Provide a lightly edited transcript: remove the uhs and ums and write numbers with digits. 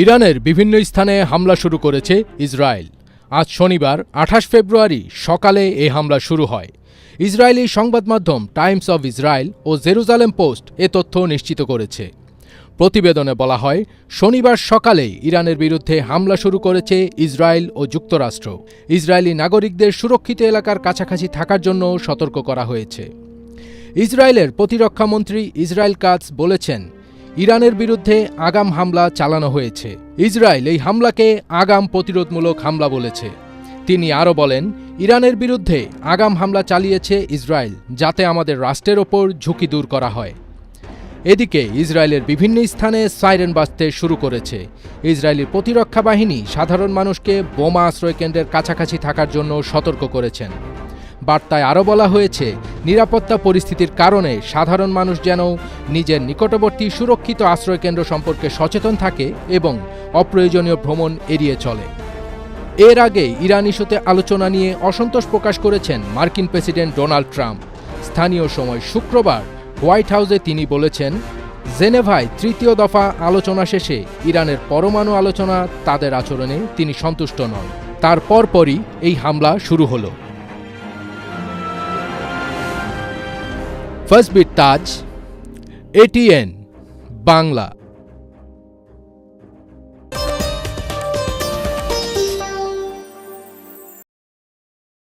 ইরানের বিভিন্ন স্থানে হামলা শুরু করেছে ইসরায়েল। আজ শনিবার ২৮ ফেব্রুয়ারি সকালে এই হামলা শুরু হয়। ইসরায়েলি সংবাদ মাধ্যম টাইমস অব ইসরায়েল ও জেরুজালেম পোস্ট এ তথ্য নিশ্চিত করেছে। প্রতিবেদনে বলা হয়, শনিবার সকালে ইরানের বিরুদ্ধে হামলা শুরু করেছে ইসরায়েল ও যুক্তরাষ্ট্র। ইসরায়েলি নাগরিকদের সুরক্ষিত এলাকার কাছাকাছি থাকার জন্য সতর্ক করা হয়েছে। ইসরায়েলের প্রতিরক্ষামন্ত্রী ইসরায়েল কাটজ বলেছেন, ইরানের বিরুদ্ধে আগাম হামলা চালানো হয়েছে। ইসরায়েল এই হামলাকে আগাম প্রতিরোধমূলক হামলা বলেছে। তিনি আরও বলেন, ইরানের বিরুদ্ধে আগাম হামলা চালিয়েছে ইসরায়েল, যাতে আমাদের রাষ্ট্রের ওপর ঝুঁকি দূর করা হয়। এদিকে ইসরায়েলের বিভিন্ন স্থানে সাইরেন বাজতে শুরু করেছে। ইসরায়েলি প্রতিরক্ষা বাহিনী সাধারণ মানুষকে বোমা আশ্রয়কেন্দ্রের কাছাকাছি থাকার জন্য সতর্ক করেছেন। বার্তায় আরও বলা হয়েছে, নিরাপত্তা পরিস্থিতির কারণে সাধারণ মানুষ যেন নিজের নিকটবর্তী সুরক্ষিত আশ্রয়কেন্দ্র সম্পর্কে সচেতন থাকে এবং অপ্রয়োজনীয় ভ্রমণ এড়িয়ে চলে। এর আগে ইরান ইস্যুতে আলোচনা নিয়ে অসন্তোষ প্রকাশ করেছেন মার্কিন প্রেসিডেন্ট ডোনাল্ড ট্রাম্প। স্থানীয় সময় শুক্রবার হোয়াইট হাউসে তিনি বলেছেন, জেনেভায় তৃতীয় দফা আলোচনা শেষে ইরানের পরমাণু আলোচনা তাদের আচরণে তিনি সন্তুষ্ট নন। তার পরপরই এই হামলা শুরু হলো। ফার্স্ট বিট তাজ, এটিএন বাংলা।